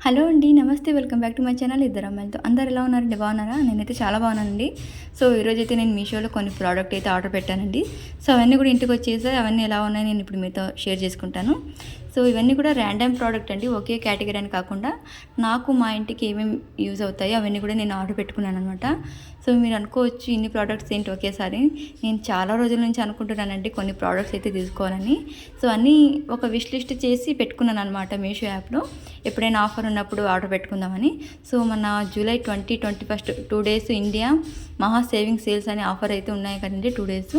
Hello అండి, నమస్తే. Welcome back to my channel ఇద్దరు అమ్మాయిలతో. అందరు ఎలా ఉన్నారండి? బాగున్నారా? నేనైతే చాలా బాగున్నానండి. సో ఈరోజైతే నేను మీషోలో కొన్ని ప్రోడక్ట్ అయితే ఆర్డర్ పెట్టానండి. సో అవన్నీ కూడా ఇంటికి వచ్చేసి అవన్నీ ఎలా ఉన్నాయి నేను ఇప్పుడు మీతో షేర్ చేసుకుంటాను. సో ఇవన్నీ కూడా ర్యాండమ్ ప్రోడక్ట్ అండి, ఒకే కేటగిరీ అని కాకుండా నాకు మా ఇంటికి ఏమేమి యూజ్ అవుతాయో అవన్నీ కూడా నేను ఆర్డర్ పెట్టుకున్నాను అనమాట. సో మీరు అనుకోవచ్చు ఇన్ని ప్రోడక్ట్స్ ఏంటి ఒకేసారి. నేను చాలా రోజుల నుంచి అనుకుంటున్నానండి కొన్ని ప్రోడక్ట్స్ అయితే తీసుకోవాలని. సో అన్నీ ఒక విష్ లిస్ట్ చేసి పెట్టుకున్నాను అనమాట మీషో యాప్లో, ఎప్పుడైనా ఆఫర్ ఉన్నప్పుడు ఆర్డర్ పెట్టుకుందామని. సో మన జూలై 21 2 డేస్ ఇండియా మహా సేవింగ్ సేల్స్ అనే ఆఫర్ అయితే ఉన్నాయి కదండి, 2 డేస్.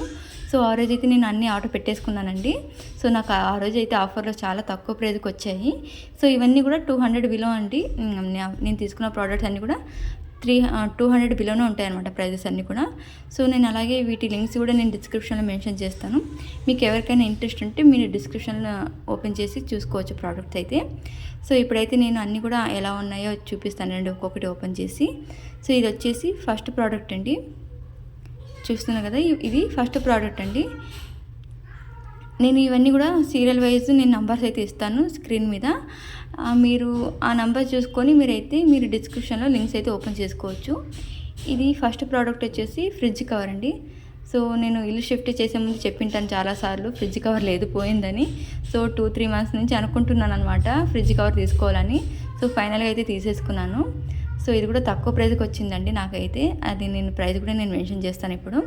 సో ఆ రోజు అయితే నేను అన్నీ ఆర్డర్ పెట్టేసుకున్నానండి. సో నాకు ఆ రోజు అయితే ఆఫర్లో చాలా తక్కువ ప్రైజ్కి వచ్చాయి. సో ఇవన్నీ కూడా 200 బిలో అండి. నేను తీసుకున్న ప్రోడక్ట్స్ అన్నీ కూడా 200 బిలోనే ఉంటాయి అనమాట ప్రైజెస్ అన్నీ కూడా. సో నేను అలాగే వీటి లింక్స్ కూడా నేను డిస్క్రిప్షన్లో మెన్షన్ చేస్తాను. మీకు ఎవరికైనా ఇంట్రెస్ట్ ఉంటే మీరు డిస్క్రిప్షన్లో ఓపెన్ చేసి చూసుకోవచ్చు ప్రోడక్ట్స్ అయితే. సో ఇప్పుడైతే నేను అన్నీ కూడా ఎలా ఉన్నాయో చూపిస్తానండి ఒక్కొక్కటి ఓపెన్ చేసి. సో ఇది వచ్చేసి ఫస్ట్ ప్రోడక్ట్ అండి, చూస్తున్నా కదా, ఇది ఫస్ట్ ప్రోడక్ట్ అండి. నేను ఇవన్నీ కూడా సీరియల్ వైజ్ నేను నంబర్స్ అయితే ఇస్తాను స్క్రీన్ మీద. మీరు ఆ నంబర్ చూసుకొని మీరు డిస్క్రిప్షన్లో లింక్స్ అయితే ఓపెన్ చేసుకోవచ్చు. ఇది ఫస్ట్ ప్రోడక్ట్ వచ్చేసి ఫ్రిడ్జ్ కవర్ అండి. సో నేను ఇల్లు షిఫ్ట్ చేసే ముందు చెప్పింటాను చాలాసార్లు ఫ్రిడ్జ్ కవర్ లేదు, పోయిందని. సో 2-3 మంత్స్ నుంచి అనుకుంటున్నాను అనమాట ఫ్రిడ్జ్ కవర్ తీసుకోవాలని. సో ఫైనల్గా అయితే తీసేసుకున్నాను. సో ఇది కూడా తక్కువ ప్రైస్కి వచ్చిందండి నాకైతే. అది నేను ప్రైస్ కూడా నేను మెన్షన్ చేస్తాను ఇప్పుడు.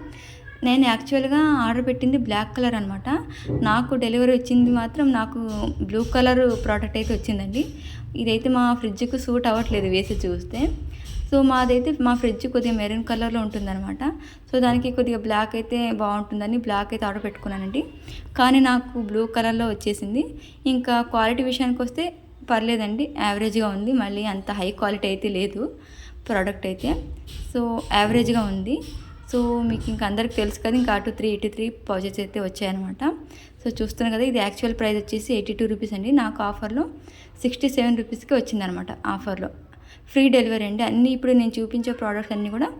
నేను యాక్చువల్గా ఆర్డర్ పెట్టింది బ్లాక్ కలర్ అనమాట. నాకు డెలివరీ వచ్చింది మాత్రం నాకు బ్లూ కలర్ ప్రోడక్ట్ అయితే వచ్చిందండి. ఇదైతే మా ఫ్రిడ్జ్కి సూట్ అవ్వట్లేదు వేసి చూస్తే. సో మా ఫ్రిడ్జ్ కొద్దిగా మెరూన్ కలర్లో ఉంటుందన్నమాట. సో దానికి కొద్దిగా బ్లాక్ అయితే బాగుంటుందని బ్లాక్ అయితే ఆర్డర్ పెట్టుకున్నానండి. కానీ నాకు బ్లూ కలర్లో వచ్చేసింది. ఇంకా క్వాలిటీ విషయానికి వస్తే పర్లేదండి, యావరేజ్గా ఉంది. మళ్ళీ అంత హై క్వాలిటీ అయితే లేదు ప్రోడక్ట్ అయితే. సో యావరేజ్గా ఉంది. సో మీకు ఇంకా అందరికి తెలుసు కదా, ఇంకా 83 పౌచెస్ అయితే వచ్చాయన్నమాట. సో చూస్తున్నారు కదా, ఇది యాక్చువల్ ప్రైస్ వచ్చేసి 82 రూపీస్ అండి. నాకు ఆఫర్లో 67 రూపీస్కి వచ్చిందనమాట ఆఫర్లో. ఫ్రీ డెలివరీ అండి అన్నీ. ఇప్పుడు నేను చూపించే ప్రోడక్ట్స్ అన్నీ కూడా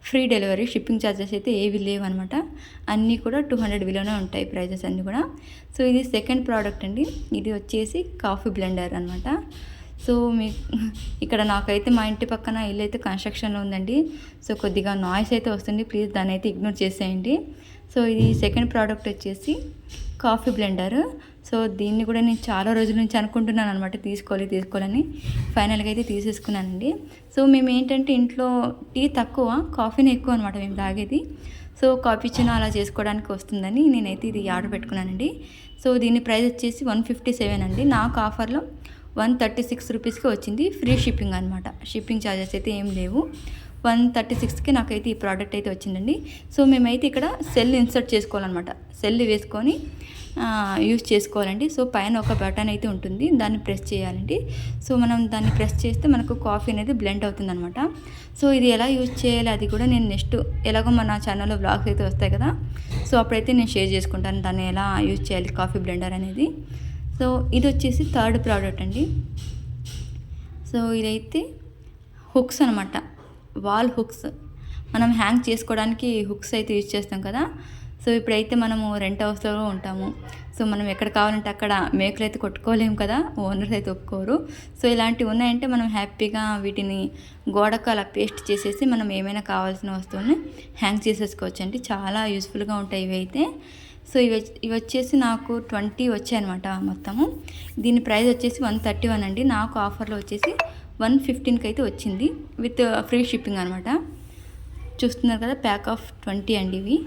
ఫ్రీ డెలివరీ, షిప్పింగ్ ఛార్జెస్ అయితే ఏవి లేవన్నమాట. అన్నీ కూడా 200 బిలోనే ఉంటాయి ప్రైజెస్ అన్నీ కూడా. సో ఇది సెకండ్ ప్రోడక్ట్ అండి. ఇది వచ్చేసి కాఫీ బ్లెండర్ అనమాట. సో ఇక్కడ నాకైతే మా ఇంటి పక్కన ఇల్లు అయితే కన్స్ట్రక్షన్లో ఉందండి. సో కొద్దిగా నాయిస్ అయితే వస్తుంది, ప్లీజ్ దాన్ని అయితే ఇగ్నోర్ చేసేయండి. సో ఇది సెకండ్ ప్రోడక్ట్ వచ్చేసి కాఫీ బ్లెండర్. సో దీన్ని కూడా నేను చాలా రోజుల నుంచి అనుకుంటున్నాను అనమాట, తీసుకోవాలని. ఫైనల్గా అయితే తీసేసుకున్నానండి. సో మేము ఏంటంటే ఇంట్లో టీ తక్కువ, కాఫీనే ఎక్కువ అనమాట మేము తాగేది. సో కాఫీ చిన్న అలా చేసుకోవడానికి వస్తుందని నేనైతే ఇది ఆర్డర్ పెట్టుకున్నానండి. సో దీని ప్రైస్ వచ్చేసి 157 అండి. నాకు ఆఫర్లో 136 రూపీస్కి వచ్చింది. ఫ్రీ షిప్పింగ్ అనమాట, షిప్పింగ్ ఛార్జెస్ అయితే ఏం లేవు. 136కి నాకైతే ఈ ప్రోడక్ట్ అయితే వచ్చిందండి. సో మేమైతే ఇక్కడ సెల్ ఇన్సర్ట్ చేసుకోవాలన్నమాట. సెల్ వేసుకొని యూజ్ చేసుకోవాలండి. సో పైన ఒక బటన్ అయితే ఉంటుంది, దాన్ని ప్రెస్ చేయాలండి. సో మనం దాన్ని ప్రెస్ చేస్తే మనకు కాఫీ అనేది బ్లెండ్ అవుతుంది అనమాట. సో ఇది ఎలా యూజ్ చేయాలి అది కూడా నేను నెక్స్ట్ ఎలాగో మన ఛానల్లో బ్లాగ్స్ అయితే వస్తాయి కదా, సో అప్పుడైతే నేను షేర్ చేసుకుంటాను దాన్ని ఎలా యూజ్ చేయాలి కాఫీ బ్లెండర్ అనేది. సో ఇది వచ్చేసి థర్డ్ ప్రోడక్ట్ అండి. సో ఇదైతే హుక్స్ అనమాట, వాల్ హుక్స్. మనం హ్యాంగ్ చేసుకోవడానికి హుక్స్ అయితే యూజ్ చేస్తాం కదా. సో ఇప్పుడైతే మనము రెంట్ హౌస్లో ఉంటాము. సో మనం ఎక్కడ కావాలంటే అక్కడ మేకులు అయితే కొట్టుకోలేము కదా, ఓనర్స్ అయితే ఒప్పుకోరు. సో ఇలాంటివి ఉన్నాయంటే మనం హ్యాపీగా వీటిని గోడకు అలా పేస్ట్ చేసేసి మనం ఏమైనా కావాల్సిన వస్తువుని హ్యాంగ్ చేసేసుకోవచ్చు అండి. చాలా యూస్ఫుల్గా ఉంటాయి ఇవి అయితే. సో ఇవి వచ్చేసి నాకు 20 వచ్చాయన్నమాట మొత్తము. దీని ప్రైస్ వచ్చేసి 131 అండి. నాకు ఆఫర్లో వచ్చేసి 115కి అయితే వచ్చింది విత్ ఫ్రీ షిప్పింగ్ అనమాట. చూస్తున్నారు కదా, ప్యాక్ ఆఫ్ 20 అండి ఇవి.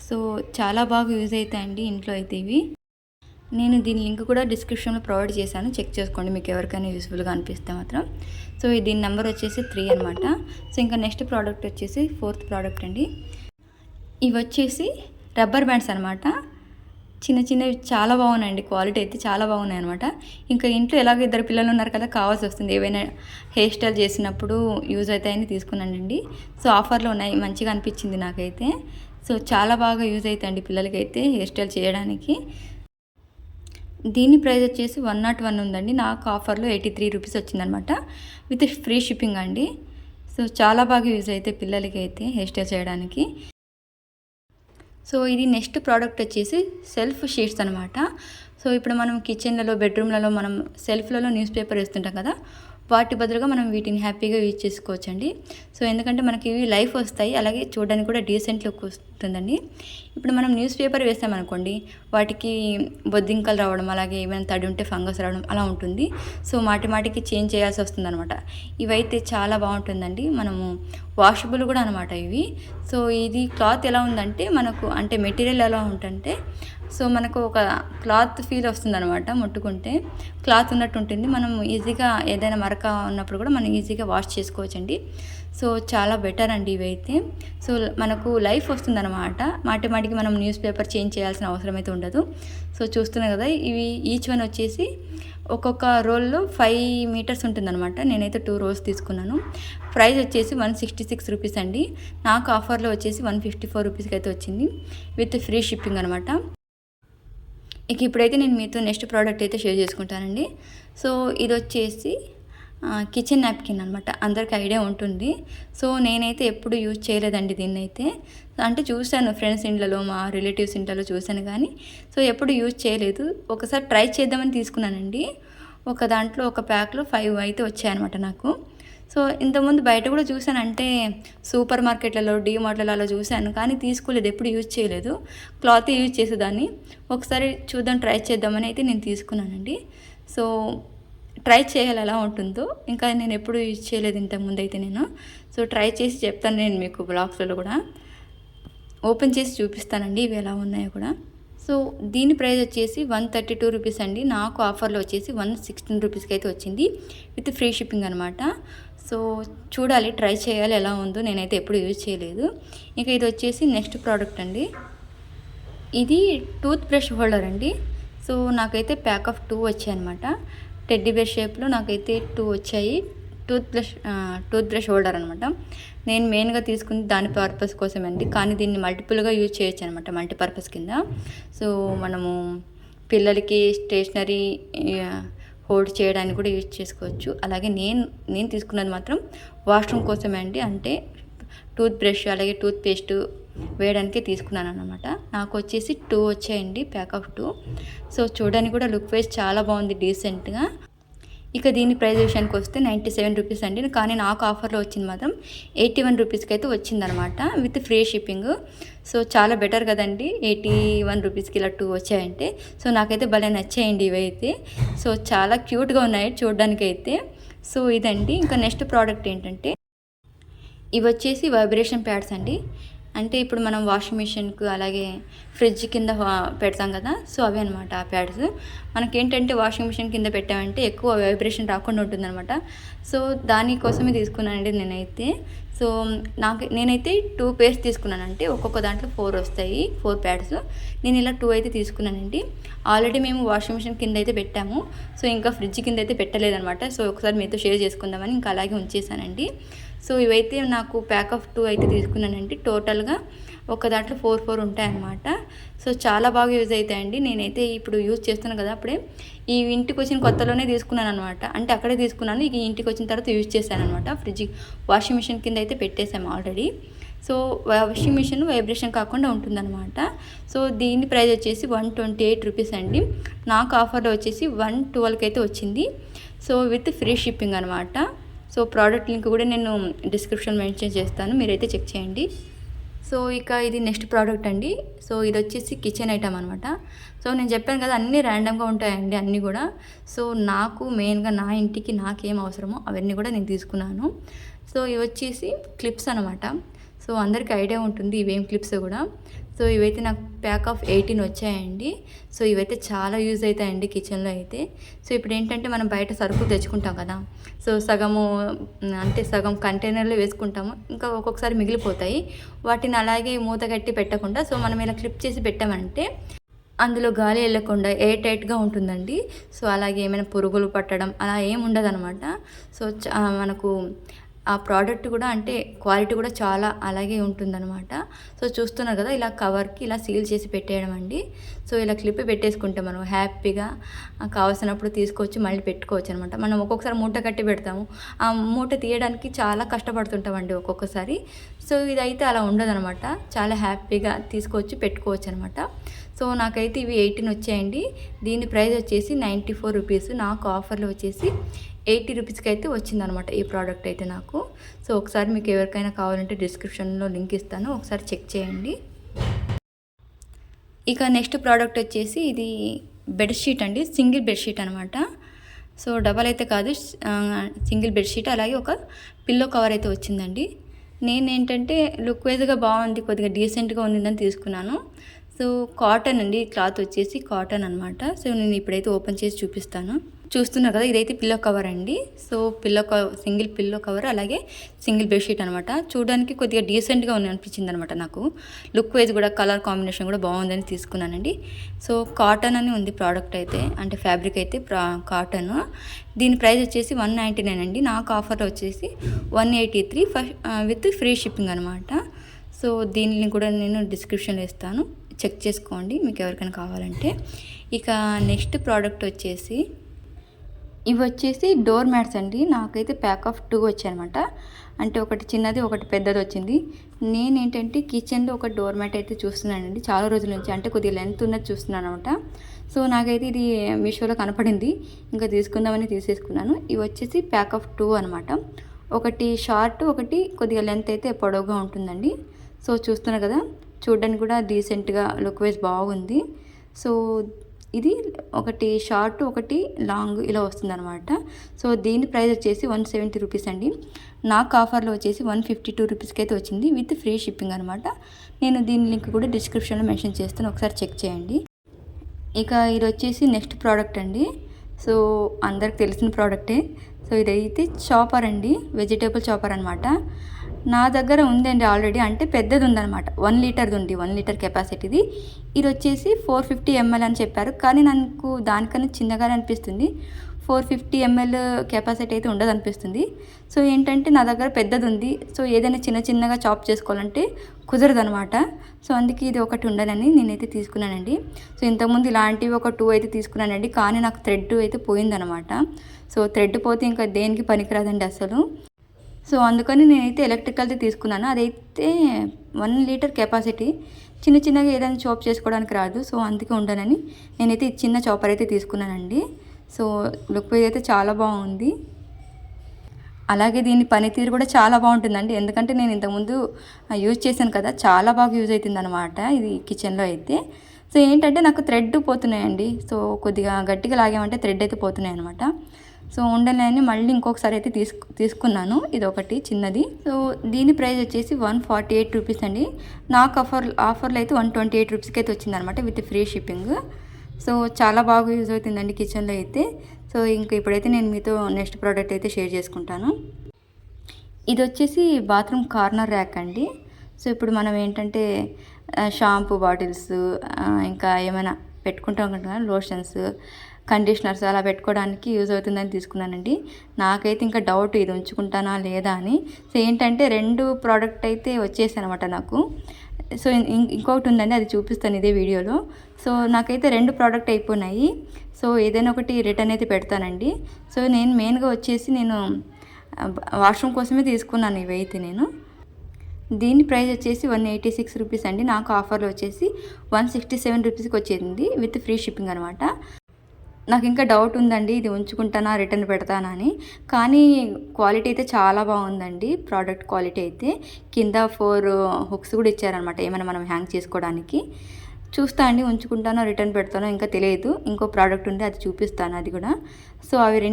సో చాలా బాగా యూజ్ అవుతాయండి ఇంట్లో అయితే ఇవి. నేను దీని లింక్ కూడా డిస్క్రిప్షన్లో ప్రొవైడ్ చేశాను, చెక్ చేసుకోండి మీకు ఎవరికైనా యూస్ఫుల్గా అనిపిస్తే మాత్రం. సో దీని నెంబర్ వచ్చేసి 3 అనమాట. సో ఇంకా నెక్స్ట్ ప్రోడక్ట్ వచ్చేసి ఫోర్త్ ప్రోడక్ట్ అండి. ఇవి వచ్చేసి రబ్బర్ బ్యాండ్స్ అనమాట. చిన్నవి చాలా బాగున్నాయండి, క్వాలిటీ అయితే చాలా బాగున్నాయి అనమాట. ఇంకా ఇంట్లో ఎలాగో 2 పిల్లలు ఉన్నారు కదా, కావాల్సి వస్తుంది ఏవైనా హెయిర్ స్టైల్ చేసినప్పుడు యూజ్ అవుతాయని తీసుకున్నానండి. సో ఆఫర్లో ఉన్నాయి, మంచిగా అనిపించింది నాకైతే. సో చాలా బాగా యూజ్ అవుతాయండి పిల్లలకైతే హెయిర్ స్టైల్ చేయడానికి. దీని ప్రైస్ వచ్చేసి 101 ఉందండి. నాకు ఆఫర్లో 83 రూపీస్ వచ్చిందనమాట విత్ ఫ్రీ షిప్పింగ్ అండి. సో చాలా బాగా యూజ్ అవుతాయి పిల్లలకి అయితే హెయిర్ స్టైల్ చేయడానికి. సో ఇది నెక్స్ట్ ప్రోడక్ట్ వచ్చేసి సెల్ఫ్ షీట్స్ అనమాట. సో ఇప్పుడు మనం కిచెన్లలో బెడ్రూమ్లలో మనం సెల్ఫ్లలో న్యూస్ పేపర్ వేస్తుంటాం కదా, వాటి బదులుగా మనం వీటిని హ్యాపీగా యూజ్ చేసుకోవచ్చండి. సో ఎందుకంటే మనకి ఇవి లైఫ్ వస్తాయి, అలాగే చూడడానికి కూడా డీసెంట్ లుక్ వస్తుందండి. ఇప్పుడు మనం న్యూస్ పేపర్ వేసామనుకోండి, వాటికి బొద్దింకలు రావడం, అలాగే ఏమైనా తడి ఉంటే ఫంగస్ రావడం అలా ఉంటుంది. సో మాటికి చేంజ్ చేయాల్సి వస్తుందన్నమాట. ఇవైతే చాలా బాగుంటుందండి, మనము వాషబుల్ కూడా అనమాట ఇవి. సో ఇది క్లాత్ ఎలా ఉందంటే మనకు అంటే మెటీరియల్ ఎలా ఉంటుందంటే, సో మనకు ఒక క్లాత్ ఫీల్ వస్తుందన్నమాట. ముట్టుకుంటే క్లాత్ ఉన్నట్టు ఉంటుంది. మనం ఈజీగా ఏదైనా మరక ఉన్నప్పుడు కూడా మనం ఈజీగా వాష్ చేసుకోవచ్చండి. సో చాలా బెటర్ అండి ఇవైతే. సో మనకు లైఫ్ వస్తుందన్నమాట. మాటికి మనం న్యూస్ పేపర్ చేంజ్ చేయాల్సిన అవసరం అయితే ఉండదు. సో చూస్తున్నాం కదా, ఇవి ఈచ్ వన్ వచ్చేసి ఒక్కొక్క రోల్లో 5 మీటర్స్ ఉంటుందన్నమాట. నేనైతే 2 రోల్స్ తీసుకున్నాను. ప్రైస్ వచ్చేసి 166 రూపీస్ అండి. నాకు ఆఫర్లో వచ్చేసి 154 రూపీస్కి అయితే వచ్చింది, విత్ ఫ్రీ షిప్పింగ్ అనమాట. ఇక ఇప్పుడైతే నేను మీతో నెక్స్ట్ ప్రోడక్ట్ అయితే షేర్ చేసుకుంటానండి. సో ఇది వచ్చేసి కిచెన్ నాప్కిన్ అనమాట. అందరికి ఐడియా ఉంటుంది. సో నేనైతే ఎప్పుడు యూజ్ చేయలేదండి దీన్ని అయితే. అంటే చూశాను ఫ్రెండ్స్ ఇంట్లో, మా రిలేటివ్స్ ఇంట్లో చూశాను కానీ సో ఎప్పుడు యూజ్ చేయలేదు. ఒకసారి ట్రై చేద్దామని తీసుకున్నానండి. ఒక దాంట్లో ఒక ప్యాక్లో 5 అయితే వచ్చాయన్నమాట నాకు. సో ఇంతకుముందు బయట కూడా చూశాను, అంటే సూపర్ మార్కెట్లలో, డీమార్ట్లలో అలా చూశాను కానీ తీసుకోలేదు, ఎప్పుడు యూజ్ చేయలేదు. క్లాత్ యూజ్ చేసేదాన్ని. ఒకసారి చూద్దాం, ట్రై చేద్దామని అయితే నేను తీసుకున్నానండి. సో ట్రై చేయాలి ఎలా ఉంటుందో. ఇంకా నేను ఎప్పుడు యూజ్ చేయలేదు ఇంతకుముందు అయితే నేను. సో ట్రై చేసి చెప్తాను నేను మీకు బ్లాగ్స్లో కూడా. ఓపెన్ చేసి చూపిస్తానండి ఇవి ఎలా ఉన్నాయో కూడా. సో దీని ప్రైస్ వచ్చేసి 132 రూపీస్ అండి. నాకు ఆఫర్లో వచ్చేసి 116 రూపీస్కి అయితే వచ్చింది, విత్ ఫ్రీ షిప్పింగ్ అనమాట. సో చూడాలి, ట్రై చేయాలి ఎలా ఉందో. నేనైతే ఎప్పుడు యూజ్ చేయలేదు. ఇంకా ఇది వచ్చేసి నెక్స్ట్ ప్రోడక్ట్ అండి. ఇది టూత్ బ్రష్ హోల్డర్ అండి. సో నాకైతే ప్యాక్ ఆఫ్ 2 వచ్చాయి అనమాట. టెడ్డీ బేర్ షేప్లో నాకైతే 2 వచ్చాయి. టూత్ బ్రష్ హోల్డర్ అనమాట. నేను మెయిన్గా తీసుకుంది దాని పర్పస్ కోసమే అండి, కానీ దీన్ని మల్టిపుల్గా యూజ్ చేయొచ్చు అనమాట, మల్టీపర్పస్ కింద. సో మనము పిల్లలకి స్టేషనరీ హోల్డ్ చేయడానికి కూడా యూజ్ చేసుకోవచ్చు. అలాగే నేను తీసుకున్నది మాత్రం వాష్రూమ్ కోసమే అండి. అంటే టూత్ బ్రష్ అలాగే టూత్ పేస్ట్ వేయడానికే తీసుకున్నాను అనమాట. నాకు వచ్చేసి 2 వచ్చాయండి, ప్యాక్ ఆఫ్ 2. సో చూడడానికి కూడా లుక్ వైజ్ చాలా బాగుంది, డీసెంట్గా. ఇక దీని ప్రైస్ విషయానికి వస్తే 97 రూపీస్ అండి. కానీ నాకు ఆఫర్లో వచ్చింది మాత్రం 81 రూపీస్కి అయితే వచ్చిందనమాట, విత్ ఫ్రీ షిప్పింగ్. సో చాలా బెటర్ కదండి, 81 రూపీస్కి ఇలా 2 వచ్చాయంటే. సో నాకైతే భలే నచ్చాయండి ఇవైతే. సో చాలా క్యూట్గా ఉన్నాయి చూడడానికి అయితే. సో ఇదండి. ఇంకా నెక్స్ట్ ప్రోడక్ట్ ఏంటంటే, ఇవి వచ్చేసి వైబ్రేషన్ ప్యాడ్స్ అండి. అంటే ఇప్పుడు మనం వాషింగ్ మిషన్కు అలాగే ఫ్రిడ్జ్ కింద పెడతాం కదా, సో అవి అనమాట ఆ ప్యాడ్స్. మనకేంటంటే వాషింగ్ మిషన్ కింద పెట్టామంటే ఎక్కువ వైబ్రేషన్ రాకుండా ఉంటుందన్నమాట. సో దానికోసమే తీసుకున్నానండి నేనైతే. సో నేనైతే 2 పేర్స్ తీసుకున్నానంటే ఒక్కొక్క దాంట్లో 4 వస్తాయి, 4 ప్యాడ్స్. నేను ఇలా 2 అయితే తీసుకున్నానండి. ఆల్రెడీ మేము వాషింగ్ మిషన్ కింద అయితే పెట్టాము. సో ఇంకా ఫ్రిడ్జ్ కింద అయితే పెట్టలేదన్నమాట. సో ఒకసారి మీతో షేర్ చేసుకుందామని ఇంకా అలాగే ఉంచేసానండి. సో ఇవైతే నాకు ప్యాక్ ఆఫ్ 2 అయితే తీసుకున్నానండి. టోటల్గా ఒక దాంట్లో 4 ఉంటాయన్నమాట. సో చాలా బాగా యూజ్ అవుతాయండి. నేనైతే ఇప్పుడు యూజ్ చేస్తున్నాను కదా, అప్పుడే ఈ ఇంటికి వచ్చిన కొత్తలోనే తీసుకున్నాను అనమాట. అంటే అక్కడే తీసుకున్నాను, ఇక ఇంటికి వచ్చిన తర్వాత యూజ్ చేశాను అనమాట. వాషింగ్ మిషన్ కింద అయితే పెట్టేసాము already. So washing machine vibration కాకుండా ఉంటుందన్నమాట. సో దీని ప్రైస్ వచ్చేసి 128 రూపీస్ అండి. నాకు ఆఫర్లో వచ్చేసి 112కి అయితే వచ్చింది. సో విత్ ఫ్రీ షిప్పింగ్ అనమాట. సో ప్రోడక్ట్ లింక్ కూడా నేను డిస్క్రిప్షన్ మెన్షన్ చేస్తాను, మీరైతే చెక్ చేయండి. సో ఇక ఇది నెక్స్ట్ ప్రోడక్ట్ అండి. సో ఇది వచ్చేసి కిచెన్ ఐటమ్ అనమాట. సో నేను చెప్పాను కదా, అన్నీ ర్యాండమ్గా ఉంటాయండి అన్నీ కూడా. సో నాకు మెయిన్గా నా ఇంటికి నాకేం అవసరమో అవన్నీ కూడా నేను తీసుకున్నాను. సో ఇవి వచ్చేసి క్లిప్స్ అనమాట. సో అందరికీ ఐడియా ఉంటుంది ఇవేం క్లిప్స్ కూడా. సో ఇవైతే నాకు ప్యాక్ ఆఫ్ 18 వచ్చాయండి. సో ఇవైతే చాలా యూజ్ అవుతాయండి కిచెన్లో అయితే. సో ఇప్పుడు ఏంటంటే మనం బయట సరుకులు తెచ్చుకుంటాం కదా, సో సగం కంటైనర్లో వేసుకుంటాము, ఇంకా ఒక్కొక్కసారి మిగిలిపోతాయి. వాటిని అలాగే మూత కట్టి పెట్టకుండా సో మనం ఇలా క్లిప్ చేసి పెట్టామంటే అందులో గాలి వెళ్ళకుండా ఎయిర్ టైట్గా ఉంటుందండి. సో అలాగే ఏమైనా పురుగులు పట్టడం అలా ఏమి ఉండదన్నమాట. సో మనకు ఆ ప్రోడక్ట్ కూడా అంటే క్వాలిటీ కూడా చాలా అలాగే ఉంటుందన్నమాట. సో చూస్తున్నారు కదా, ఇలా కవర్కి ఇలా సీల్ చేసి పెట్టేయడం అండి. సో ఇలా క్లిప్ పెట్టేసుకుంటే మనం హ్యాపీగా కావాల్సినప్పుడు తీసుకొచ్చి మళ్ళీ పెట్టుకోవచ్చు అనమాట. మనం ఒక్కొక్కసారి మూట కట్టి పెడతాము, ఆ మూట తీయడానికి చాలా కష్టపడుతుంటామండి ఒక్కొక్కసారి. సో ఇదైతే అలా ఉండదనమాట, చాలా హ్యాపీగా తీసుకొచ్చి పెట్టుకోవచ్చు అనమాట. సో నాకైతే ఇవి 18 వచ్చాయండి. దీని ప్రైస్ వచ్చేసి 94 రూపీస్. నాకు ఆఫర్లో వచ్చేసి 80 రూపీస్కి అయితే వచ్చిందనమాట ఈ ప్రోడక్ట్ అయితే నాకు. సో ఒకసారి మీకు ఎవరికైనా కావాలంటే డిస్క్రిప్షన్లో లింక్ ఇస్తాను, ఒకసారి చెక్ చేయండి. ఇక నెక్స్ట్ ప్రోడక్ట్ వచ్చేసి ఇది బెడ్షీట్ అండి, సింగిల్ బెడ్షీట్ అనమాట. సో డబల్ అయితే కాదు, సింగిల్ బెడ్షీట్. అలాగే ఒక పిల్లో కవర్ అయితే వచ్చిందండి. నేనేంటంటే లుక్ వైజ్గా బాగుంది, కొద్దిగా డీసెంట్గా ఉందని తీసుకున్నాను. సో కాటన్ అండి, క్లాత్ వచ్చేసి కాటన్ అనమాట. సో నేను ఇప్పుడైతే ఓపెన్ చేసి చూపిస్తాను. చూస్తున్నారు కదా, ఇదైతే పిల్లో కవర్ అండి. సో సింగిల్ పిల్లో కవర్ అలాగే సింగిల్ బెడ్షీట్ అనమాట. చూడడానికి కొద్దిగా డీసెంట్గా అనిపించింది అనమాట నాకు. లుక్ వైజ్ కూడా కలర్ కాంబినేషన్ కూడా బాగుందని తీసుకున్నానండి. సో కాటన్ అని ఉంది ప్రోడక్ట్ అయితే, అంటే ఫ్యాబ్రిక్ అయితే కాటన్. దీని ప్రైస్ వచ్చేసి 199 అండి. నాకు ఆఫర్లో వచ్చేసి 183 విత్ ఫ్రీ షిప్పింగ్ అనమాట. సో దీనిని కూడా నేను డిస్క్రిప్షన్లో ఇస్తాను, చెక్ చేసుకోండి మీకు ఎవరికైనా కావాలంటే. ఇక నెక్స్ట్ ప్రోడక్ట్ వచ్చేసి ఇవి వచ్చేసి డోర్ మ్యాట్స్ అండి. నాకైతే ప్యాక్ ఆఫ్ 2 వచ్చాయన్నమాట. అంటే ఒకటి చిన్నది ఒకటి పెద్దది వచ్చింది. నేనేంటంటే కిచెన్లో ఒక డోర్ మ్యాట్ అయితే చూస్తున్నానండి చాలా రోజుల నుంచి, అంటే కొద్దిగా లెంత్ ఉన్నది చూస్తున్నాను అనమాట. సో నాకైతే ఇది మీషోలో కనపడింది, ఇంకా తీసుకుందామని తీసేసుకున్నాను. ఇవి వచ్చేసి ప్యాక్ ఆఫ్ 2 అనమాట. ఒకటి షార్ట్, ఒకటి కొద్దిగా లెంత్ అయితే పొడవుగా ఉంటుందండి. సో చూస్తున్నారు కదా, చూడడానికి కూడా డీసెంట్గా లుక్ వైజ్ బాగుంది. సో ఇది ఒకటి షార్ట్ ఒకటి లాంగ్ ఇలా వస్తుందన్నమాట. సో దీని ప్రైస్ వచ్చేసి 170 రూపీస్ అండి. నాకు ఆఫర్లో వచ్చేసి 152 రూపీస్కి అయితే వచ్చింది విత్ ఫ్రీ షిప్పింగ్ అనమాట. నేను దీని లింక్ కూడా డిస్క్రిప్షన్లో మెన్షన్ చేస్తాను, ఒకసారి చెక్ చేయండి. ఇక ఇది వచ్చేసి నెక్స్ట్ ప్రోడక్ట్ అండి. సో అందరికి తెలిసిన ప్రోడక్టే. సో ఇదైతే చాపర్ అండి, వెజిటేబుల్ చాపర్ అనమాట. నా దగ్గర ఉందండి ఆల్రెడీ, అంటే పెద్దది ఉందన్నమాట. 1 లీటర్ది ఉంది, 1 లీటర్ కెపాసిటీది. ఇది వచ్చేసి 450 ml అని చెప్పారు, కానీ నాకు దానికన్నా చిన్నగానే అనిపిస్తుంది. 450 ml కెపాసిటీ అయితే ఉండదు అనిపిస్తుంది. సో ఏంటంటే నా దగ్గర పెద్దది ఉంది. సో ఏదైనా చిన్నగా చాప్ చేసుకోవాలంటే కుదరదు అనమాట. సో అందుకే ఇది ఒకటి ఉండనని నేనైతే తీసుకున్నానండి. సో ఇంతకుముందు ఇలాంటివి ఒక 2 అయితే తీసుకున్నానండి, కానీ నాకు థ్రెడ్ అయితే పోయిందనమాట. సో థ్రెడ్ పోతే ఇంకా దేనికి పనికిరాదండి అసలు. సో అందుకని నేనైతే ఎలక్ట్రికల్ది తీసుకున్నాను. అదైతే 1 లీటర్ కెపాసిటీ, చిన్నగా ఏదైనా చాప్ చేసుకోవడానికి రాదు. సో అందుకే ఉండనని నేనైతే చిన్న చాపర్ అయితే తీసుకున్నానండి. సో లుక్ వైజ్ అయితే చాలా బాగుంది. అలాగే దీని పనితీరు కూడా చాలా బాగుంటుందండి, ఎందుకంటే నేను ఇంతకుముందు యూజ్ చేశాను కదా, చాలా బాగా యూజ్ అవుతుంది అనమాట ఇది కిచెన్లో అయితే. సో ఏంటంటే నాకు థ్రెడ్ పోతున్నాయండి. సో కొద్దిగా గట్టిగా లాగామంటే థ్రెడ్ అయితే పోతున్నాయి అనమాట. సో ఉండలేని మళ్ళీ ఇంకొకసారి అయితే తీసుకున్నాను, ఇది ఒకటి చిన్నది. సో దీని ప్రైస్ వచ్చేసి 148 రూపీస్ అండి. నాకు ఆఫర్లో అయితే 128 రూపీస్కి అయితే వచ్చిందనమాట విత్ ఫ్రీ షిప్పింగ్. సో చాలా బాగా యూజ్ అవుతుందండి కిచెన్లో అయితే. సో ఇంకా ఇప్పుడైతే నేను మీతో నెక్స్ట్ ప్రోడక్ట్ అయితే షేర్ చేసుకుంటాను. ఇది వచ్చేసి బాత్రూమ్ కార్నర్ ర్యాక్ అండి. సో ఇప్పుడు మనం ఏంటంటే షాంపూ బాటిల్స్, ఇంకా ఏమైనా పెట్టుకుంటాం కదా, లోషన్స్, కండిషనర్స్ అలా పెట్టుకోవడానికి యూజ్ అవుతుందని తీసుకున్నానండి. నాకైతే ఇంకా డౌట్ ఇది ఉంచుకుంటానా లేదా అని. సో ఏంటంటే 2 ప్రోడక్ట్ అయితే వచ్చేసాయి అనమాట నాకు. సో ఇంకొకటి ఉందండి, అది చూపిస్తాను ఇదే వీడియోలో. సో నాకైతే 2 ప్రోడక్ట్ అయిపోయినాయి. సో ఏదైనా ఒకటి రిటర్న్ అయితే పెడతానండి. సో నేను మెయిన్గా వచ్చేసి నేను వాష్రూమ్ కోసమే తీసుకున్నాను ఇవైతే నేను. దీని ప్రైస్ వచ్చేసి 186 రూపీస్ అండి. నాకు ఆఫర్లో వచ్చేసి 167 రూపీస్కి వచ్చేది విత్ ఫ్రీ షిప్పింగ్ అనమాట. నాకు ఇంకా డౌట్ ఉందండి, ఇది ఉంచుకుంటానా రిటర్న్ పెడతానా అని. కానీ క్వాలిటీ అయితే చాలా బాగుందండి, ప్రోడక్ట్ క్వాలిటీ అయితే. కింద 4 హుక్స్ కూడా ఇచ్చారనమాట, ఏమైనా మనం హ్యాంగ్ చేసుకోవడానికి. చూస్తా అండి, ఉంచుకుంటానో రిటర్న్ పెడతానో ఇంకా తెలియదు. ఇంకో ప్రోడక్ట్ ఉంది, అది చూపిస్తాను అది కూడా. సో అవి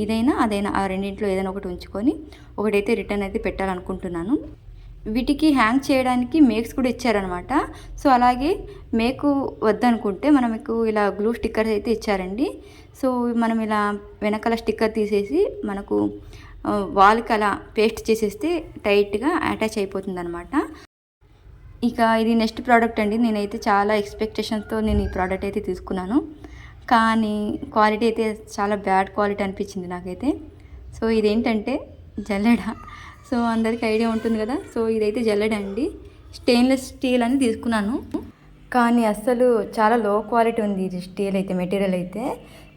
ఇదైనా అదైనా ఆ రెండింటిలో ఏదైనా ఒకటి ఉంచుకొని ఒకటైతే రిటర్న్ అయితే పెట్టాలనుకుంటున్నాను. వీటికి హ్యాంగ్ చేయడానికి మేక్స్ కూడా ఇచ్చారనమాట. సో అలాగే మేకు వద్దనుకుంటే మనకు ఇలా గ్లూ స్టిక్కర్స్ అయితే ఇచ్చారండి. సో మనం ఇలా వెనకాల స్టిక్కర్ తీసేసి మనకు వాల్కి అలా పేస్ట్ చేసేస్తే టైట్గా అటాచ్ అయిపోతుంది అనమాట. ఇక ఇది నెక్స్ట్ ప్రోడక్ట్ అండి. నేనైతే చాలా ఎక్స్పెక్టేషన్స్తో నేను ఈ ప్రోడక్ట్ అయితే తీసుకున్నాను, కానీ క్వాలిటీ అయితే చాలా బ్యాడ్ క్వాలిటీ అనిపించింది నాకైతే. సో ఇదేంటంటే జల్లెడ. సో అందరికీ ఐడియా ఉంటుంది కదా. సో ఇదైతే జల్లెడ అండి, స్టెయిన్లెస్ స్టీల్ అని తీసుకున్నాను, కానీ అస్సలు చాలా లో క్వాలిటీ ఉంది ఇది స్టీల్ అయితే, మెటీరియల్ అయితే.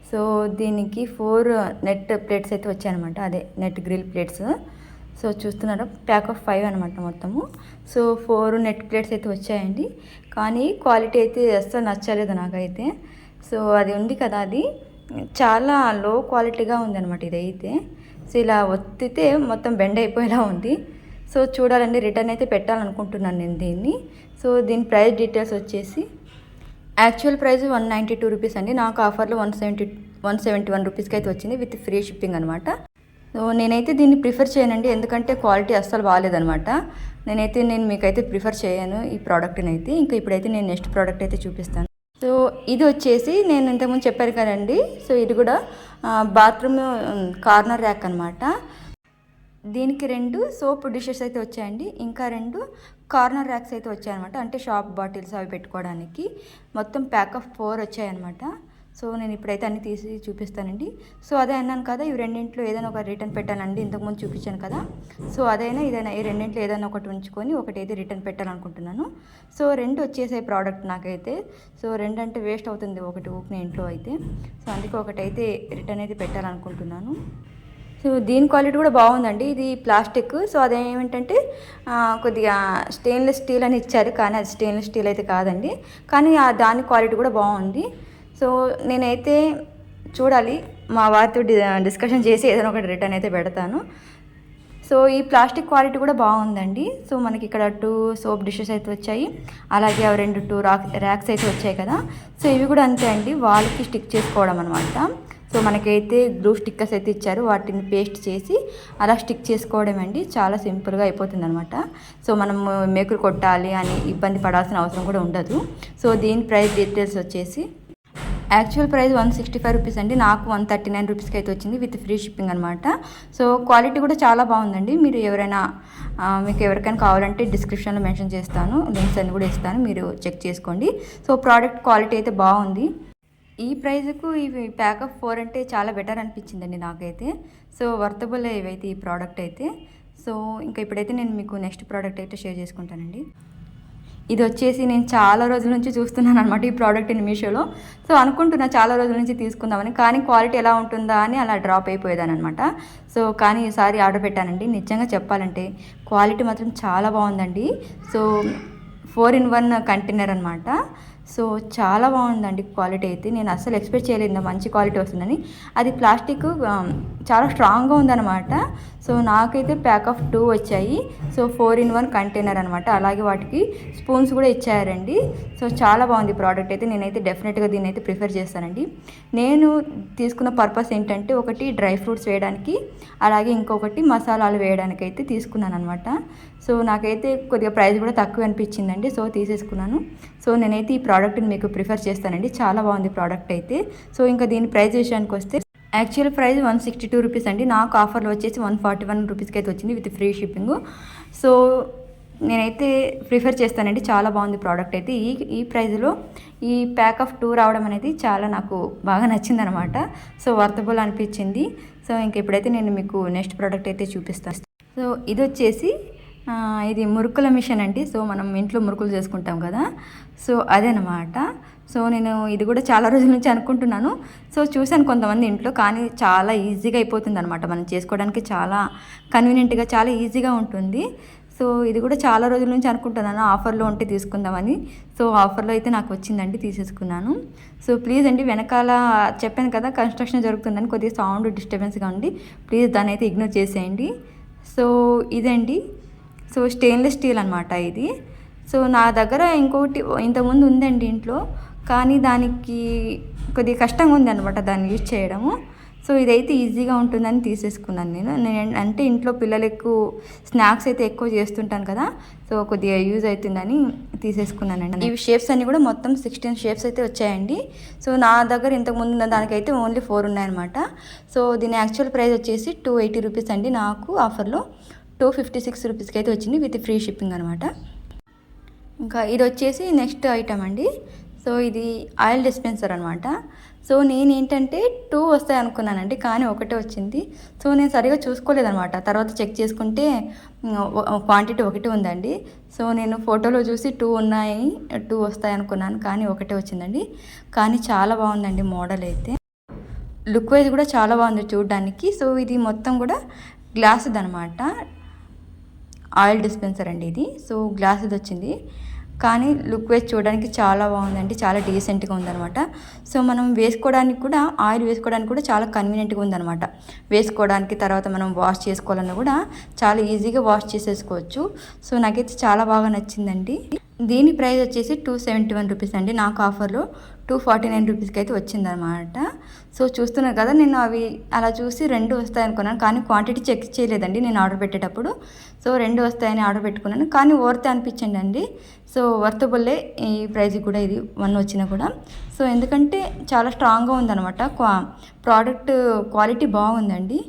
సో దీనికి 4 నెట్ ప్లేట్స్ అయితే వచ్చాయన్నమాట, అదే నెట్ గ్రిల్ ప్లేట్స్. సో చూస్తున్నారా, ప్యాక్ ఆఫ్ 5 అనమాట మొత్తము. సో 4 నెట్ ప్లేట్స్ అయితే వచ్చాయండి, కానీ క్వాలిటీ అయితే అస్సలు నచ్చలేదు నాకైతే. సో అది ఉంది కదా, అది చాలా లో క్వాలిటీగా ఉందన్నమాట ఇదైతే. సో ఇలా ఒత్తితే మొత్తం బెండ్ అయిపోయేలా ఉంది. సో చూడాలండి, రిటర్న్ అయితే పెట్టాలనుకుంటున్నాను నేను దీన్ని. సో దీని ప్రైస్ డీటెయిల్స్ వచ్చేసి యాక్చువల్ ప్రైస్ 192 రూపీస్ అండి. నాకు ఆఫర్లో 171 రూపీస్కి అయితే వచ్చింది విత్ ఫ్రీ షిప్పింగ్ అనమాట. సో నేనైతే దీన్ని ప్రిఫర్ చేయనండి, ఎందుకంటే క్వాలిటీ అస్సలు బాగాలేదనమాట. నేను మీకైతే ప్రిఫర్ చేయను ఈ ప్రోడక్ట్ని అయితే. ఇంకా ఇప్పుడైతే నేను నెక్స్ట్ ప్రోడక్ట్ అయితే చూపిస్తాను. సో ఇది వచ్చేసి నేను ఇంతకుముందు చెప్పాను కదండి. సో ఇది కూడా బాత్రూమ్ కార్నర్ ర్యాక్ అనమాట. దీనికి 2 సోప్ డిషెస్ అయితే వచ్చాయండి, ఇంకా 2 కార్నర్ ర్యాక్స్ అయితే వచ్చాయన్నమాట. అంటే షాప్ బాటిల్స్ అవి పెట్టుకోవడానికి మొత్తం ప్యాక్ ఆఫ్ 4 వచ్చాయన్నమాట. సో నేను ఇప్పుడైతే అన్ని తీసి చూపిస్తానండి. సో అదే అన్నాను కదా, ఇవి రెండింట్లో ఏదైనా ఒక రిటర్న్ పెట్టాలండి, ఇంతకుముందు చూపించాను కదా. సో అదైనా ఇదైనా ఈ రెండింట్లో ఏదైనా ఒకటి ఉంచుకొని ఒకటైతే రిటర్న్ పెట్టాలనుకుంటున్నాను. సో 2 వచ్చేసే ప్రోడక్ట్ నాకైతే. సో 2 అంటే వేస్ట్ అవుతుంది ఒకటి ఊపిన ఇంట్లో అయితే. సో అందుకే ఒకటైతే రిటర్న్ అయితే పెట్టాలనుకుంటున్నాను. సో దీని క్వాలిటీ కూడా బాగుందండి. ఇది ప్లాస్టిక్. సో అదేమిటంటే కొద్దిగా స్టెయిన్లెస్ స్టీల్ అని ఇచ్చారు, కానీ అది స్టెయిన్లెస్ స్టీల్ అయితే కాదండి. కానీ దాని క్వాలిటీ కూడా బాగుంది. సో నేనైతే చూడాలి, మా వారితో డిస్కషన్ చేసి ఏదైనా ఒకటి రిటర్న్ అయితే పెడతాను. సో ఈ ప్లాస్టిక్ క్వాలిటీ కూడా బాగుందండి. సో మనకి ఇక్కడ 2 సోప్ డిషెస్ అయితే వచ్చాయి, అలాగే 2 ర్యాక్స్ అయితే వచ్చాయి కదా. సో ఇవి కూడా అంతే అండి, వాల్కి స్టిక్ చేసుకోవడం అనమాట. సో మనకైతే గ్లూ స్టిక్కర్స్ అయితే ఇచ్చారు, వాటిని పేస్ట్ చేసి అలా స్టిక్ చేసుకోవడం అండి. చాలా సింపుల్గా అయిపోతుంది అనమాట. సో మనం మేకులు కొట్టాలి అని ఇబ్బంది పడాల్సిన అవసరం కూడా ఉండదు. సో దీని ప్రైస్ డీటెయిల్స్ వచ్చేసి యాక్చువల్ ప్రైస్ 165 రూపీస్ అండి. నాకు 139 రూపీస్కి అయితే వచ్చింది విత్ ఫ్రీ షిప్పింగ్ అనమాట. సో క్వాలిటీ కూడా చాలా బాగుందండి. మీరు మీకు ఎవరికైనా కావాలంటే డిస్క్రిప్షన్లో మెన్షన్ చేస్తాను, లింక్స్ అన్ని కూడా ఇస్తాను, మీరు చెక్ చేసుకోండి. సో ప్రోడక్ట్ క్వాలిటీ అయితే బాగుంది. ఈ ప్రైస్కు ఇవి ప్యాక్ ఆఫ్ 4 అంటే చాలా బెటర్ అనిపించిందండి నాకైతే. సో వర్తబుల్ ఇవైతే ఈ ప్రోడక్ట్ అయితే. సో ఇంకా ఇప్పుడైతే నేను మీకు నెక్స్ట్ ప్రోడక్ట్ అయితే షేర్ చేసుకుంటానండి. ఇది వచ్చేసి నేను చాలా రోజుల నుంచి చూస్తున్నాను అనమాట ఈ ప్రోడక్ట్ని మీషోలో. సో అనుకుంటున్నా చాలా రోజుల నుంచి తీసుకుందామని, కానీ క్వాలిటీ ఎలా ఉంటుందా అని అలా డ్రాప్ అయిపోయేదాని అనమాట. సో కానీ ఈసారి ఆర్డర్ పెట్టానండి. నిజంగా చెప్పాలంటే క్వాలిటీ మాత్రం చాలా బాగుందండి. సో 4-in-1 కంటైనర్ అనమాట. సో చాలా బాగుందండి క్వాలిటీ అయితే. నేను అస్సలు ఎక్స్పెక్ట్ చేయలేదు మంచి క్వాలిటీ వస్తుందని. అది ప్లాస్టిక్ చాలా స్ట్రాంగ్గా ఉందన్నమాట. సో నాకైతే ప్యాక్ ఆఫ్ 2 వచ్చాయి. సో 4-in-1 కంటైనర్ అనమాట. అలాగే వాటికి స్పూన్స్ కూడా ఇచ్చారండి. సో చాలా బాగుంది ప్రోడక్ట్ అయితే. నేనైతే డెఫినెట్గా దీన్ని అయితే ప్రిఫర్ చేస్తానండి. నేను తీసుకున్న పర్పస్ ఏంటంటే, ఒకటి డ్రై ఫ్రూట్స్ వేయడానికి, అలాగే ఇంకొకటి మసాలాలు వేయడానికి అయితే తీసుకున్నాను అనమాట. సో నాకైతే కొద్దిగా ప్రైస్ కూడా తక్కువ అనిపించిందండి. సో తీసేసుకున్నాను. సో నేనైతే ఈ ప్రోడక్ట్ని మీకు ప్రిఫర్ చేస్తానండి. చాలా బాగుంది ప్రోడక్ట్ అయితే. సో ఇంకా దీని ప్రైస్ విషయానికి వస్తే యాక్చువల్ ప్రైస్ 162 రూపీస్ అండి. నాకు ఆఫర్లో వచ్చేసి 141 రూపీస్కి అయితే వచ్చింది విత్ ఫ్రీ షిప్పింగ్. సో నేనైతే ప్రిఫర్ చేస్తానండి. చాలా బాగుంది ప్రోడక్ట్ అయితే. ఈ ప్రైస్లో ఈ ప్యాక్ ఆఫ్ 2 రావడం అనేది చాలా నాకు బాగా నచ్చిందనమాట. సో వర్తబుల్ అనిపించింది. సో ఇంక ఇప్పుడైతే నేను మీకు నెక్స్ట్ ప్రోడక్ట్ అయితే చూపిస్తాను. సో ఇది వచ్చేసి ఇది మురుకుల మిషన్ అండి. సో మనం ఇంట్లో మురుకులు చేసుకుంటాం కదా, సో అదేనమాట. సో నేను ఇది కూడా చాలా రోజుల నుంచి అనుకుంటున్నాను. సో చూశాను కొంతమంది ఇంట్లో, కానీ చాలా ఈజీగా అయిపోతుంది అనమాట. మనం చేసుకోవడానికి చాలా కన్వీనియంట్గా, చాలా ఈజీగా ఉంటుంది. సో ఇది కూడా చాలా రోజుల నుంచి అనుకుంటున్నాను ఆఫర్లో ఉంటే తీసుకుందామని. సో ఆఫర్లో అయితే నాకు వచ్చిందండి, తీసేసుకున్నాను. సో ప్లీజ్ అండి, వెనకాల చెప్పాను కదా కన్స్ట్రక్షన్ జరుగుతుందని కొద్దిగా సౌండ్ డిస్టర్బెన్స్గా ఉంది, ప్లీజ్ దాన్ని అయితే ఇగ్నోర్ చేసేయండి. సో ఇదండి. సో స్టెయిన్లెస్ స్టీల్ అనమాట ఇది. సో నా దగ్గర ఇంకొకటి ఇంతకుముందు ఉందండి ఇంట్లో, కానీ దానికి కొద్దిగా కష్టంగా ఉంది అనమాట దాన్ని యూజ్ చేయడము. సో ఇదైతే ఈజీగా ఉంటుందని తీసేసుకున్నాను నేను. అంటే ఇంట్లో పిల్లలకు స్నాక్స్ అయితే ఎక్కువ చేస్తుంటాను కదా, సో కొద్దిగా యూజ్ అవుతుందని తీసేసుకున్నానండి. ఈ షేప్స్ అన్నీ కూడా మొత్తం 16 షేప్స్ అయితే వచ్చాయండి. సో నా దగ్గర ఇంతకుముందు ఉన్న దానికైతే ఓన్లీ 4 ఉన్నాయన్నమాట. సో దీని యాక్చువల్ ప్రైస్ వచ్చేసి 280 రూపీస్ అండి. నాకు ఆఫర్లో 256 రూపీస్కి అయితే వచ్చింది విత్ ఫ్రీ షిప్పింగ్ అనమాట. ఇంకా ఇది వచ్చేసి నెక్స్ట్ ఐటమ్ అండి. సో ఇది ఆయిల్ డిస్పెన్సర్ అనమాట. సో నేనేంటంటే 2 వస్తాయి అనుకున్నానండి, కానీ ఒకటే వచ్చింది. సో నేను సరిగా చూసుకోలేదనమాట. తర్వాత చెక్ చేసుకుంటే క్వాంటిటీ ఒకటి ఉందండి. సో నేను ఫోటోలో చూసి 2 ఉన్నాయి, 2 వస్తాయి అనుకున్నాను, కానీ ఒకటే వచ్చిందండి. కానీ చాలా బాగుందండి మోడల్ అయితే. లుక్ వైజ్ కూడా చాలా బాగుంది చూడడానికి. సో ఇది మొత్తం కూడా గ్లాస్ది అనమాట. ఆయిల్ డిస్పెన్సర్ అండి ఇది. సో గ్లాస్ది వచ్చింది, కానీ లుక్ వైజ్ చూడడానికి చాలా బాగుందండి, చాలా డీసెంట్గా ఉందనమాట. సో మనం వేసుకోవడానికి కూడా, ఆయిల్ వేసుకోవడానికి కూడా చాలా కన్వీనియంట్గా ఉందనమాట. వేసుకోవడానికి, తర్వాత మనం వాష్ చేసుకోవాలన్నా కూడా చాలా ఈజీగా వాష్ చేసేసుకోవచ్చు. సో నాకైతే చాలా బాగా నచ్చిందండి. దీని ప్రైస్ వచ్చేసి 271 రూపీస్ అండి. నాకు ఆఫర్లో 249 రూపీస్కి అయితే వచ్చిందనమాట. సో చూస్తున్నారు కదా, నేను అవి అలా చూసి 2 వస్తాయి అనుకున్నాను, కానీ క్వాంటిటీ చెక్ చేయలేదండి నేను ఆర్డర్ పెట్టేటప్పుడు. సో 2 వస్తాయని ఆర్డర్ పెట్టుకున్నాను, కానీ వర్త్ అనిపించండి అండి. సో వర్తబుల్లే ఈ ప్రైస్ కూడా, ఇది 1 వచ్చినా కూడా. సో ఎందుకంటే చాలా స్ట్రాంగ్గా ఉందన్నమాట, ప్రోడక్ట్ క్వాలిటీ బాగుందండి.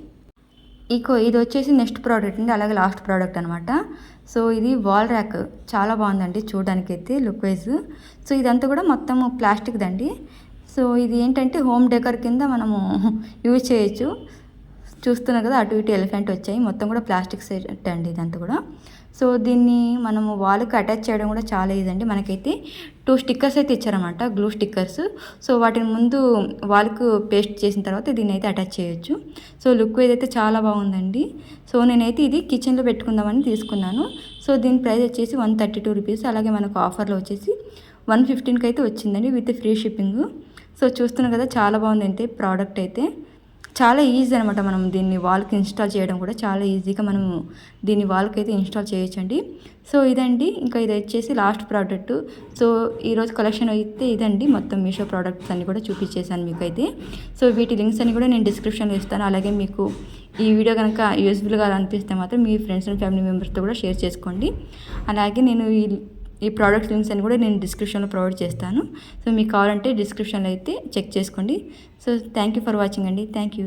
ఇది వచ్చేసి నెక్స్ట్ ప్రోడక్ట్ అండి, అలాగే లాస్ట్ ప్రోడక్ట్ అనమాట. సో ఇది వాల్ ర్యాక్, చాలా బాగుందండి చూడడానికి అయితే లుక్ వైజ్. సో ఇదంతా కూడా మొత్తం ప్లాస్టిక్ దండి. సో ఇది ఏంటంటే హోమ్ డెకర్ కింద మనము యూజ్ చేయొచ్చు. చూస్తున్నారు కదా, అటు ఇటు ఎలిఫెంట్ వచ్చాయి, మొత్తం కూడా ప్లాస్టిక్ సెట్ అండి ఇదంతా కూడా. సో దీన్ని మనము వాల్కి అటాచ్ చేయడం కూడా చాలా ఈజీ అండి. మనకైతే 2 స్టిక్కర్స్ అయితే ఇచ్చారన్నమాట, గ్లూ స్టిక్కర్స్. సో వాటిని ముందు వాల్కు పేస్ట్ చేసిన తర్వాత దీన్ని అయితే అటాచ్ చేయొచ్చు. సో లుక్ ఏదైతే చాలా బాగుందండి. సో నేనైతే ఇది కిచెన్లో పెట్టుకుందామని తీసుకున్నాను. సో దీని ప్రైస్ వచ్చేసి 132 రూపీస్. అలాగే మనకు ఆఫర్లో వచ్చేసి 115కి అయితే వచ్చిందండి, విత్ ఫ్రీ షిప్పింగ్. సో చూస్తున్నారు కదా, చాలా బాగుంది అయితే ప్రోడక్ట్ అయితే. చాలా ఈజీ అనమాట, మనం దీన్ని వాల్కి ఇన్స్టాల్ చేయడం కూడా చాలా ఈజీగా మనము దీన్ని వాల్కి అయితే ఇన్స్టాల్ చేయొచ్చండి. సో ఇదండి, ఇంకా ఇది వచ్చేసి లాస్ట్ ప్రోడక్ట్. సో ఈరోజు కలెక్షన్ అయితే ఇదండి, మొత్తం మీషో ప్రోడక్ట్స్ అన్ని కూడా చూపించేసాను మీకు అయితే. సో వీటి లింక్స్ అన్ని కూడా నేను డిస్క్రిప్షన్లో ఇస్తాను. అలాగే మీకు ఈ వీడియో కనుక యూస్ఫుల్గా అనిపిస్తే మాత్రం మీ ఫ్రెండ్స్ అండ్ ఫ్యామిలీ మెంబర్స్తో కూడా షేర్ చేసుకోండి. అలాగే నేను ఈ ప్రోడక్ట్ లింక్స్ అని కూడా నేను డిస్క్రిప్షన్లో ప్రొవైడ్ చేస్తాను. సో మీకు కావాలంటే డిస్క్రిప్షన్లో అయితే చెక్ చేసుకోండి. So thank you for watching అండి. Thank you.